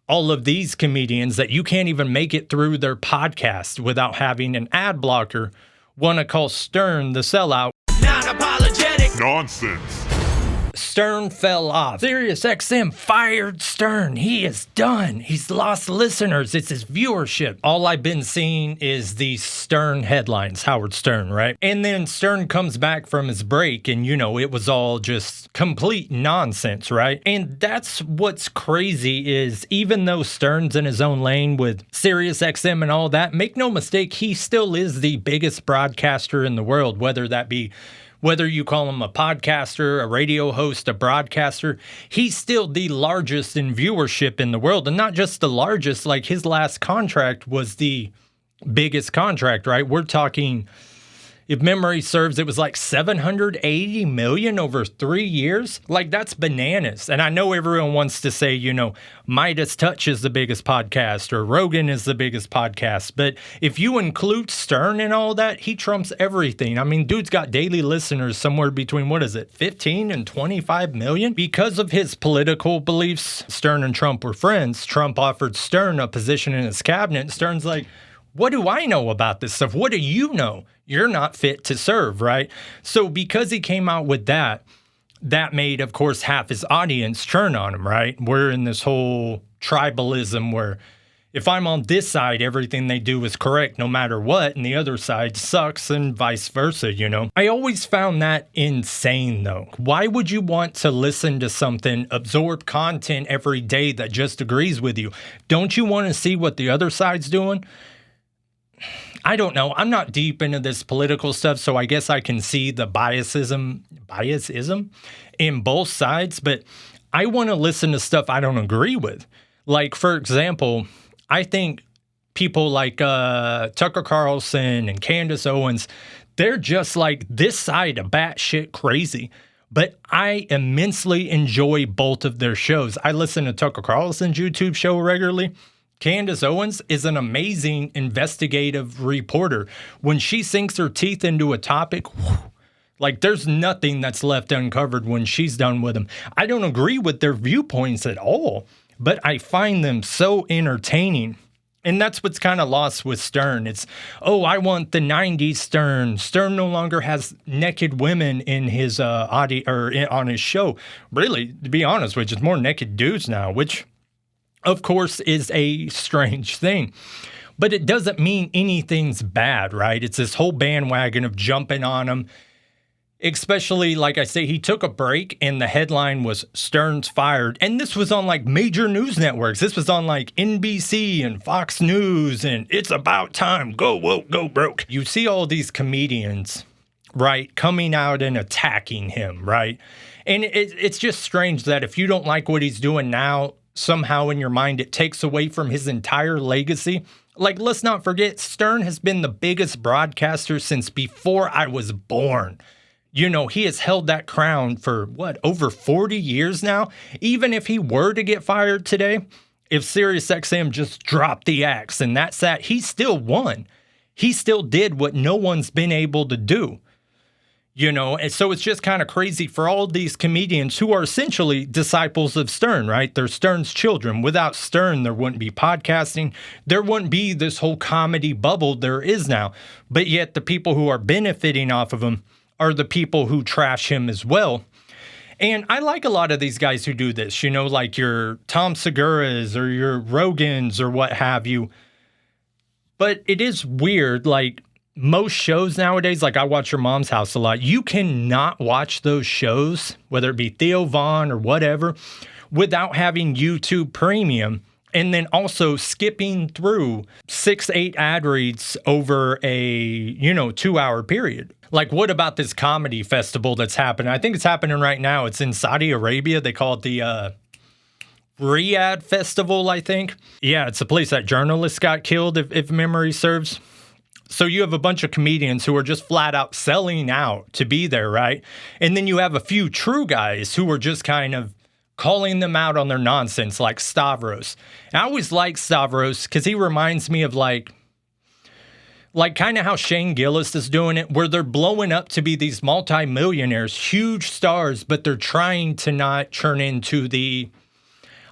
all of these comedians that you can't even make it through their podcast without having an ad blocker want to call Stern the sellout. Non-apologetic nonsense. Stern fell off. SiriusXM fired Stern. He is done. He's lost listeners. It's his viewership. All I've been seeing is these Stern headlines, Howard Stern, right? And then Stern comes back from his break and, it was all just complete nonsense, right? And that's what's crazy is even though Stern's in his own lane with SiriusXM and all that, make no mistake, he still is the biggest broadcaster in the world, whether you call him a podcaster, a radio host, a broadcaster, he's still the largest in viewership in the world. And not just the largest, like his last contract was the biggest contract, right? We're talking, if memory serves, it was like $780 million over 3 years. Like, that's bananas. And I know everyone wants to say, Midas Touch is the biggest podcast or Rogan is the biggest podcast. But if you include Stern and all that, he trumps everything. I mean, dude's got daily listeners somewhere between, 15 and 25 million? Because of his political beliefs, Stern and Trump were friends. Trump offered Stern a position in his cabinet. And Stern's like, what do I know about this stuff? What do you know? You're not fit to serve, right? So because he came out with that made, of course, half his audience turn on him, right? We're in this whole tribalism where if I'm on this side, everything they do is correct no matter what, and the other side sucks and vice versa, I always found that insane, though. Why would you want to listen to something, absorb content every day that just agrees with you? Don't you want to see what the other side's doing? I don't know. I'm not deep into this political stuff, so I guess I can see the biasism in both sides, but I want to listen to stuff I don't agree with. Like, for example, I think people like Tucker Carlson and Candace Owens, they're just like this side of batshit crazy. But I immensely enjoy both of their shows. I listen to Tucker Carlson's YouTube show regularly. Candace Owens is an amazing investigative reporter. When she sinks her teeth into a topic, like there's nothing that's left uncovered when she's done with them. I don't agree with their viewpoints at all, but I find them so entertaining. And that's what's kind of lost with Stern. It's, I want the 90s Stern. Stern no longer has naked women in his on his show. Really, to be honest with you, it's more naked dudes now, which of course, is a strange thing. But it doesn't mean anything's bad, right? It's this whole bandwagon of jumping on him. Especially, like I say, he took a break and the headline was Stern's fired. And this was on like major news networks. This was on like NBC and Fox News and it's about time. Go woke, go broke. You see all these comedians, right, coming out and attacking him, right? And it's just strange that if you don't like what he's doing now, somehow in your mind, it takes away from his entire legacy. Like, let's not forget, Stern has been the biggest broadcaster since before I was born. He has held that crown for, over 40 years now? Even if he were to get fired today, if SiriusXM just dropped the axe and that's that, he still won. He still did what no one's been able to do. And so it's just kind of crazy for all these comedians who are essentially disciples of Stern, right? They're Stern's children. Without Stern, there wouldn't be podcasting. There wouldn't be this whole comedy bubble there is now. But yet the people who are benefiting off of him are the people who trash him as well. And I like a lot of these guys who do this, like your Tom Segura's or your Rogan's or what have you. But it is weird, like, most shows nowadays, like I watch Your Mom's House a lot, you cannot watch those shows, whether it be Theo Vaughn or whatever, without having YouTube Premium and then also skipping through 6-8 ad reads over a, 2-hour period. Like, what about this comedy festival that's happening? I think it's happening right now. It's in Saudi Arabia. They call it the Riyadh Festival, I think. Yeah, it's a place that journalists got killed, if memory serves. So you have a bunch of comedians who are just flat out selling out to be there, right? And then you have a few true guys who are just kind of calling them out on their nonsense, like Stavros. I always like Stavros because he reminds me of like kind of how Shane Gillis is doing it, where they're blowing up to be these multimillionaires, huge stars, but they're trying to not turn into the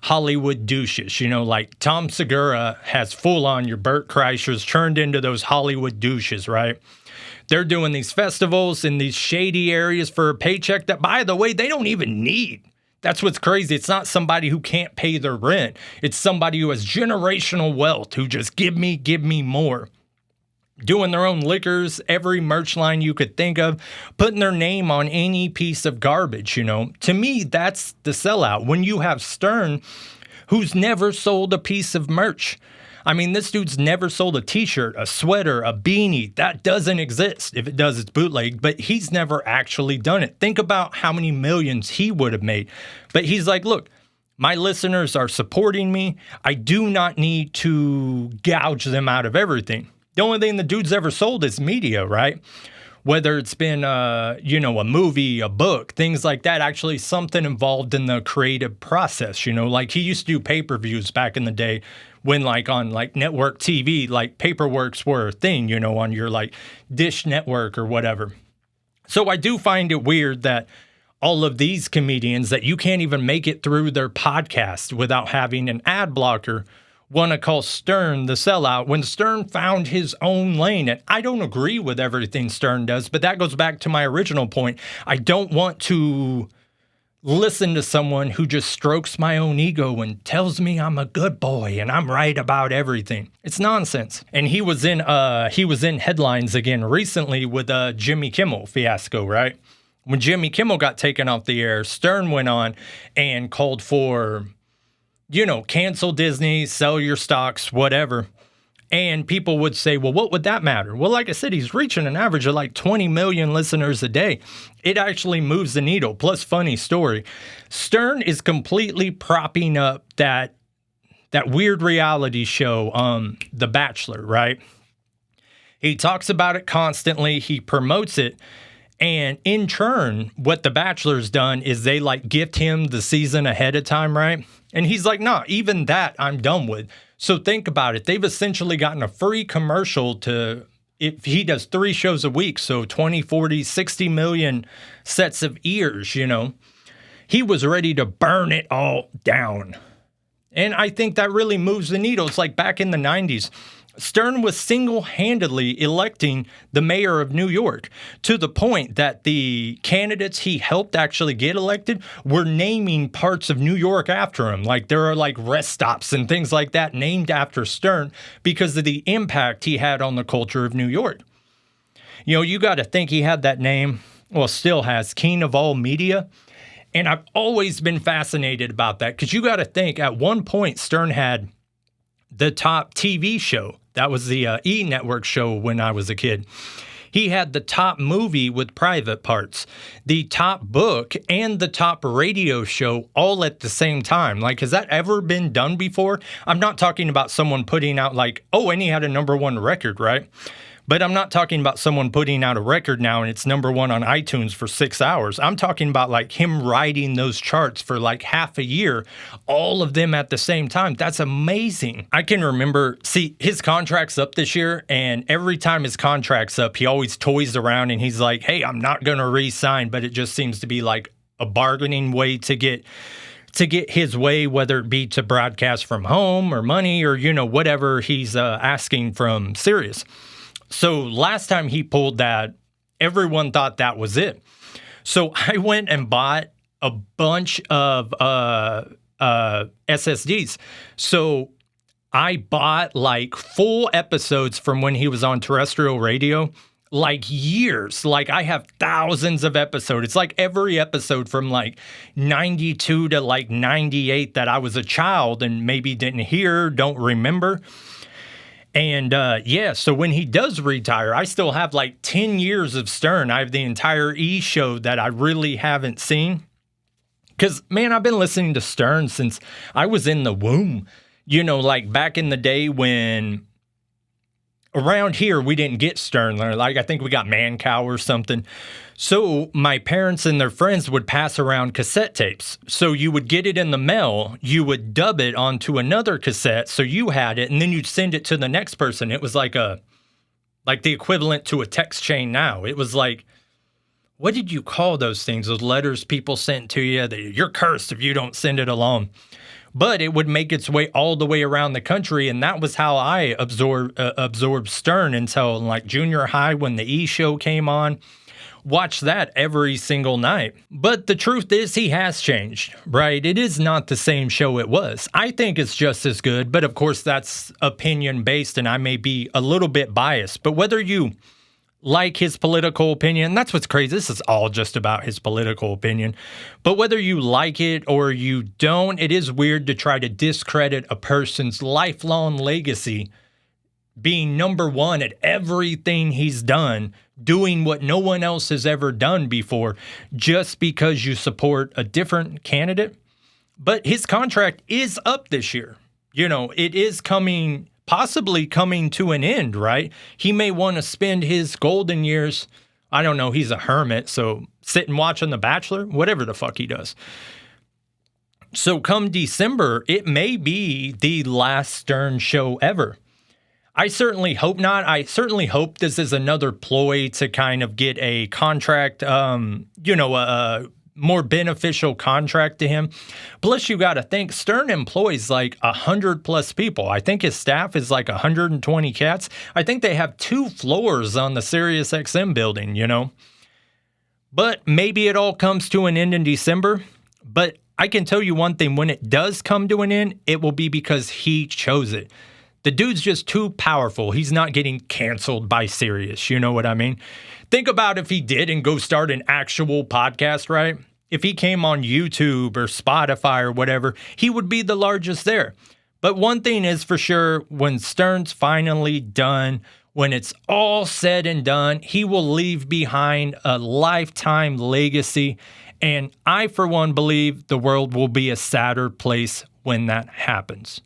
Hollywood douches. Like Tom Segura has full on your Burt Kreischers turned into those Hollywood douches, right? They're doing these festivals in these shady areas for a paycheck that, by the way, they don't even need. That's what's crazy. It's not somebody who can't pay their rent. It's somebody who has generational wealth who just give me more. Doing their own liquors, every merch line you could think of, putting their name on any piece of garbage, To me, that's the sellout. When you have Stern, who's never sold a piece of merch. I mean, this dude's never sold a t-shirt, a sweater, a beanie. That doesn't exist. If it does, it's bootleg, but he's never actually done it. Think about how many millions he would have made. But he's like, look, my listeners are supporting me. I do not need to gouge them out of everything. The only thing the dude's ever sold is media, right? Whether it's been, a movie, a book, things like that, actually something involved in the creative process, Like he used to do pay-per-views back in the day when on network TV, paperworks were a thing, on your Dish Network or whatever. So I do find it weird that all of these comedians that you can't even make it through their podcast without having an ad blocker want to call Stern the sellout when Stern found his own lane. And I don't agree with everything Stern does, but that goes back to my original point. I don't want to listen to someone who just strokes my own ego and tells me I'm a good boy and I'm right about everything. It's nonsense. And he was in headlines again recently with Jimmy Kimmel fiasco, right? When Jimmy Kimmel got taken off the air, Stern went on and called for, cancel Disney, sell your stocks, whatever. And people would say, well, what would that matter? Well, like I said, he's reaching an average of 20 million listeners a day. It actually moves the needle. Plus, funny story, Stern is completely propping up that weird reality show, The Bachelor, right? He talks about it constantly. He promotes it. And in turn, what The Bachelor's done is they gift him the season ahead of time, right? And he's like, nah, even that I'm done with. So think about it. They've essentially gotten a free commercial if he does 3 shows a week, so 20, 40, 60 million sets of ears, He was ready to burn it all down. And I think that really moves the needle. It's like back in the 90s. Stern was single-handedly electing the mayor of New York to the point that the candidates he helped actually get elected were naming parts of New York after him. There are rest stops and things like that named after Stern because of the impact he had on the culture of New York. You got to think he had that name, well, still has, king of all media. And I've always been fascinated about that because you got to think at one point Stern had the top TV show. That was the E! Network show when I was a kid. He had the top movie with Private Parts, the top book, and the top radio show all at the same time. Has that ever been done before? I'm not talking about someone putting out and he had a #1 record, right? But I'm not talking about someone putting out a record now and it's #1 on iTunes for 6 hours. I'm talking about him riding those charts for half a year, all of them at the same time. That's amazing. I can remember, his contract's up this year, and every time his contract's up, he always toys around and he's like, hey, I'm not going to re-sign, but it just seems to be a bargaining way to get his way, whether it be to broadcast from home or money or, whatever he's asking from Sirius. So last time he pulled that, everyone thought that was it. So I went and bought a bunch of SSDs. So I bought full episodes from when he was on terrestrial radio, years. I have thousands of episodes. It's every episode from 92 to 98 that I was a child and maybe didn't hear, don't remember. And so when he does retire, I still have 10 years of Stern. I have the entire E! show that I really haven't seen. Because, man, I've been listening to Stern since I was in the womb. Back in the day when around here we didn't get Stern. I think we got Man Cow or something. So my parents and their friends would pass around cassette tapes. So you would get it in the mail, you would dub it onto another cassette, so you had it, and then you'd send it to the next person. It was the equivalent to a text chain now. It was what did you call those things? Those letters people sent to you that you're cursed if you don't send it along. but it would make its way all the way around the country. And that was how I absorbed Stern until like junior high when the E! Show came on. Watch that every single night. But the truth is he has changed, right? It is not the same show it was. I think it's just as good, but of course that's opinion based and I may be a little bit biased. But whether you like his political opinion, that's what's crazy. This is all just about his political opinion. But whether you like it or you don't, it is weird to try to discredit a person's lifelong legacy being number one at everything he's done, doing what no one else has ever done before, just because you support a different candidate. But his contract is up this year. You know, it is possibly coming to an end, right? He may want to spend his golden years, I don't know, he's a hermit, so sit and watch on The Bachelor, whatever the fuck he does. So come December, it may be the last Stern show ever. I certainly hope not. I certainly hope this is another ploy to kind of get a contract, a more beneficial contract to him. Plus, you got to think Stern employs like 100 plus people. I think his staff is like 120 cats. I think they have 2 floors on the Sirius XM building, you know. But maybe it all comes to an end in December. But I can tell you one thing, when it does come to an end, it will be because he chose it. The dude's just too powerful. He's not getting canceled by Sirius. You know what I mean? Think about if he did and go start an actual podcast, right? If he came on YouTube or Spotify or whatever, he would be the largest there. But one thing is for sure, when Stern's finally done, when it's all said and done, he will leave behind a lifetime legacy. And I, for one, believe the world will be a sadder place when that happens.